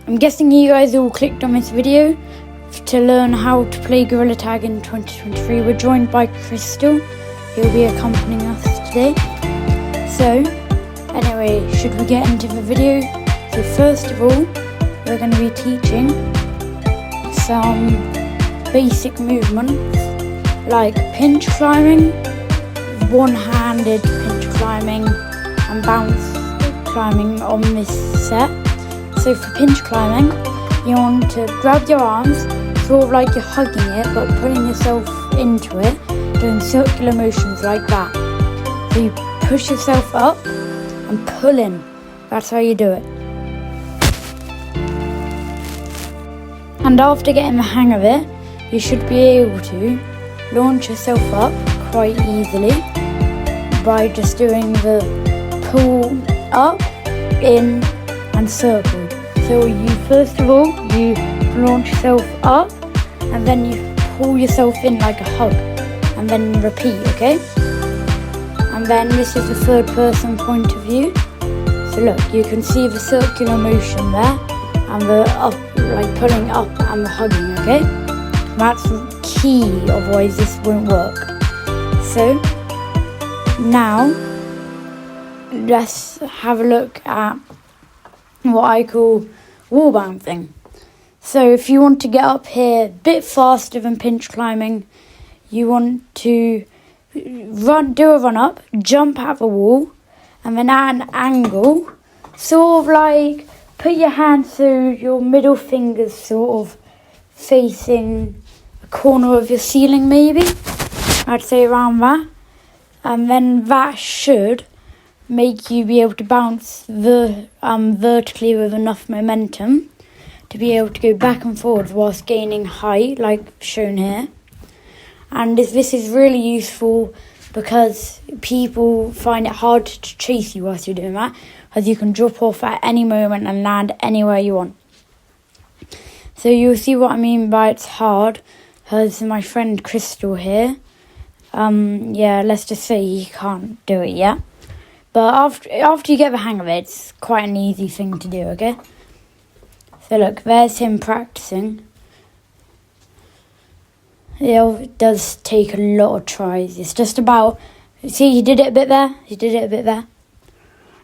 I'm guessing you guys all clicked on this video to learn how to play Gorilla Tag in 2023. We're joined by Crystal, who'll be accompanying us today. So, anyway, should we get into the video? So first of all, we're going to be teaching some basic movements like pinch climbing, one-handed pinch climbing and bounce climbing on this set. So for pinch climbing, you want to grab your arms, sort of like you're hugging it, but putting yourself into it, doing circular motions like that. So you push yourself up and pull in. That's how you do it. And after getting the hang of it, you should be able to launch yourself up quite easily by just doing the pull up, in and circle. So you first of all, you launch yourself up and then you pull yourself in like a hug and then repeat, okay? And then this is the third person point of view. So look, you can see the circular motion there and the up, like pulling up and the hugging, okay? That's key, otherwise this won't work. So now let's have a look at what I call wall bouncing. So if you want to get up here a bit faster than pinch climbing, you want to do a run up, jump at the wall, and then at an angle, sort of like put your hand so your middle finger's sort of facing the corner of your ceiling maybe. I'd say around that. And then that should make you be able to bounce vertically with enough momentum to be able to go back and forwards whilst gaining height, like shown here. And this is really useful because people find it hard to chase you whilst you're doing that, as you can drop off at any moment and land anywhere you want. So you'll see what I mean by it's hard, because my friend Crystal here, let's just say he can't do it yet. But after you get the hang of it, it's quite an easy thing to do, okay? So look, there's him practicing. It does take a lot of tries. It's just about, see, he did it a bit there.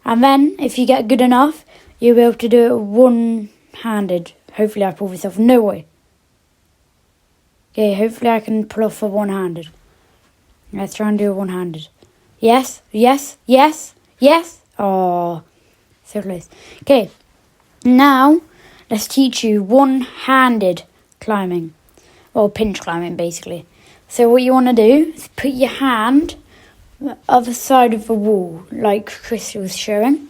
And then, if you get good enough, you'll be able to do it one-handed. Hopefully I pull this off. No way. Okay, hopefully I can pull off a one-handed. Let's try and do a one-handed. Yes. Oh, so close. Okay, now let's teach you one-handed climbing. Or pinch climbing, basically. So what you want to do is put your hand on the other side of the wall, like Crystal was showing.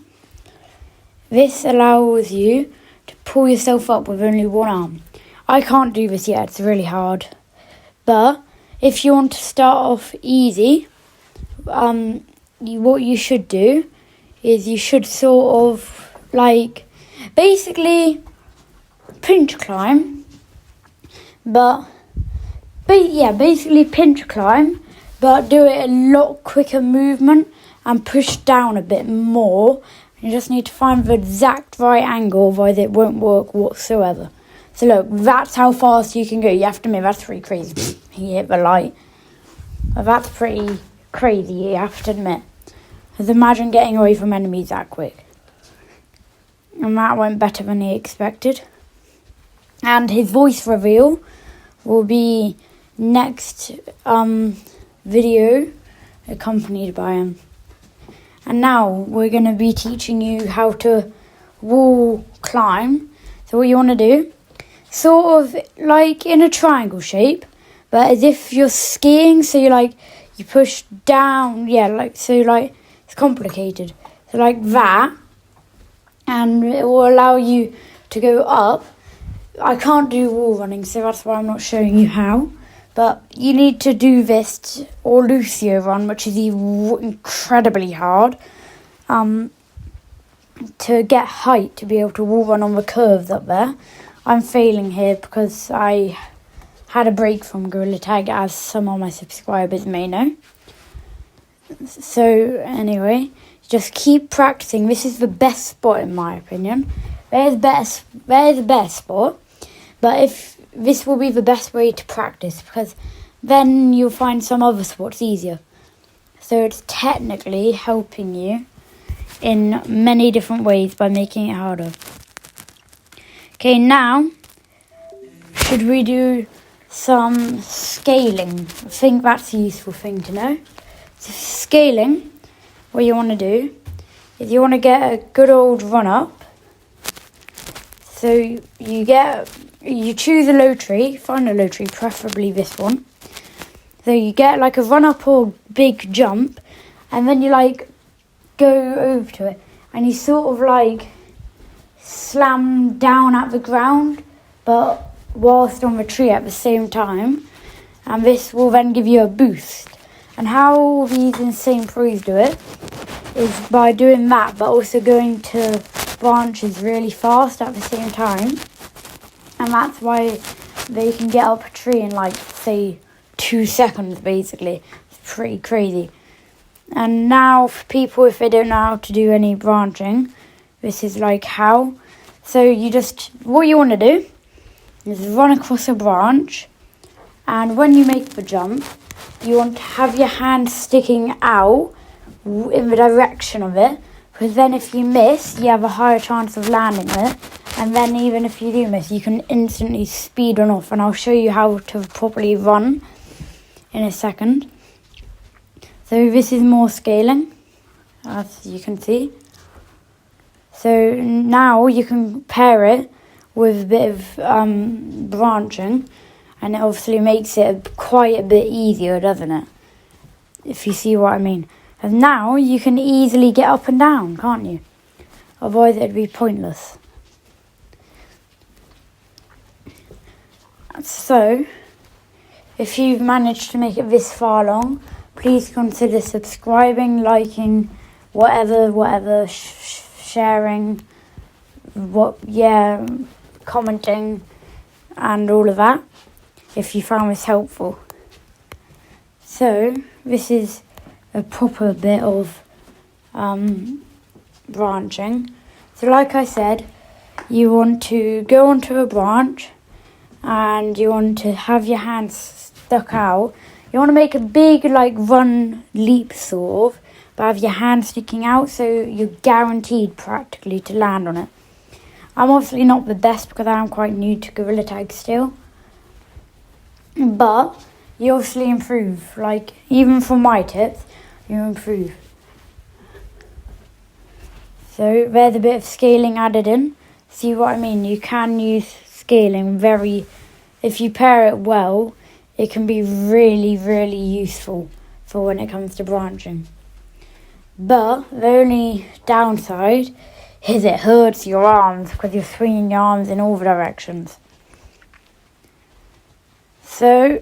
This allows you to pull yourself up with only one arm. I can't do this yet, it's really hard. But if you want to start off easy, what you should do is you should sort of like basically pinch climb, basically pinch climb, but do it a lot quicker movement and push down a bit more. You just need to find the exact right angle, otherwise it won't work whatsoever. So look, that's how fast you can go. You have to admit, that's pretty crazy. He hit the light. That's pretty crazy, you have to admit. Because imagine getting away from enemies that quick. And that went better than he expected. And his voice reveal will be next video accompanied by him. And now we're going to be teaching you how to wall climb. So what you want to do, sort of like in a triangle shape, but as if you're skiing, so you push down, it's complicated. So like that, and it will allow you to go up. I can't do wall running, so that's why I'm not showing you how. But you need to do this or Lucio run, which is incredibly hard, to get height to be able to wall run on the curves up there. I'm failing here because I had a break from Gorilla Tag, as some of my subscribers may know. So anyway, just keep practicing. This is the best spot in my opinion. There's a better sport, but if this will be the best way to practice, because then you'll find some other sports easier. So it's technically helping you in many different ways by making it harder. Okay, now should we do some scaling? I think that's a useful thing to know. So scaling, what you want to do is you want to get a good old run up. So you choose a low tree, find a low tree, preferably this one. So you get like a run up or big jump, and then you like go over to it, and you sort of like slam down at the ground, but whilst on the tree at the same time, and this will then give you a boost. And how these insane pros do it is by doing that, but also going to branches really fast at the same time, and that's why they can get up a tree in like, say, 2 seconds basically. It's pretty crazy. And now for people, if they don't know how to do any branching, this is like how. So what you want to do is run across a branch, and when you make the jump, you want to have your hand sticking out in the direction of it, because then if you miss, you have a higher chance of landing it, and then even if you do miss, you can instantly speed on off, and I'll show you how to properly run in a second. So this is more scaling, as you can see. So now you can pair it with a bit of branching, and it obviously makes it quite a bit easier, doesn't it? If you see what I mean. And now you can easily get up and down, can't you? Otherwise it'd be pointless. So, if you've managed to make it this far long, please consider subscribing, liking, whatever, sharing, commenting, and all of that, if you found this helpful. So, this is a proper bit of branching. So like I said, you want to go onto a branch, and you want to have your hands stuck out. You want to make a big like run leap sort of, but have your hand sticking out, so you're guaranteed practically to land on it. I'm obviously not the best because I'm quite new to gorilla tag still, but you obviously improve. Like, even from my tips, you improve. So there's a bit of scaling added in. See what I mean? You can use scaling if you pair it well, it can be really, really useful for when it comes to branching. But the only downside is it hurts your arms because you're swinging your arms in all directions. So,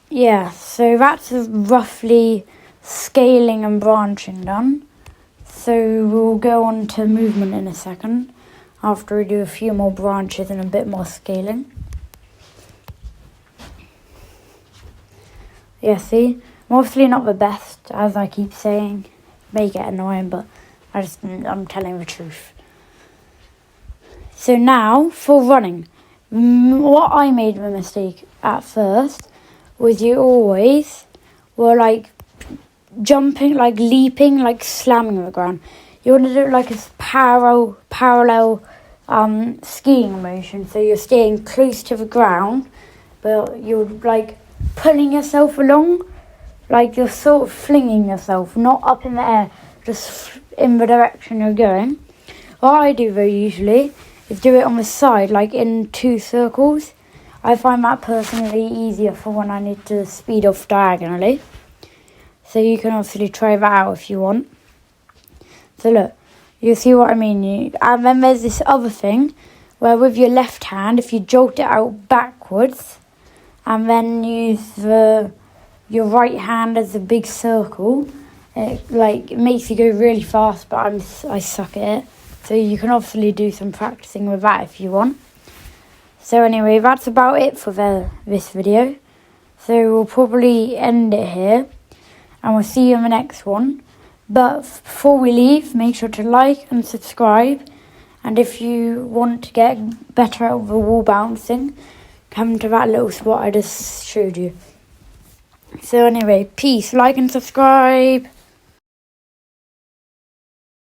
yeah, so that's roughly scaling and branching done. So we'll go on to movement in a second, after we do a few more branches and a bit more scaling. Yeah, see, I'm obviously not the best, as I keep saying. May get annoying, but I'm telling the truth. So now, for running, what I made a mistake at first was you always were like jumping, like leaping, like slamming the ground. You want to do it like a parallel skiing motion, so you're staying close to the ground, but you're like pulling yourself along, like you're sort of flinging yourself, not up in the air, just in the direction you're going. What I do though usually is do it on the side, like in 2 circles. I find that personally easier for when I need to speed off diagonally. So you can obviously try that out if you want. So look, you see what I mean? And then there's this other thing where with your left hand, if you jolt it out backwards and then use your right hand as a big circle, it makes you go really fast, but I suck at it. So you can obviously do some practicing with that if you want. So anyway, that's about it for this video. So we'll probably end it here, and we'll see you in the next one. But before we leave, make sure to like and subscribe, And if you want to get better at the wall bouncing, come to that little spot I just showed you. So anyway, peace, like and subscribe.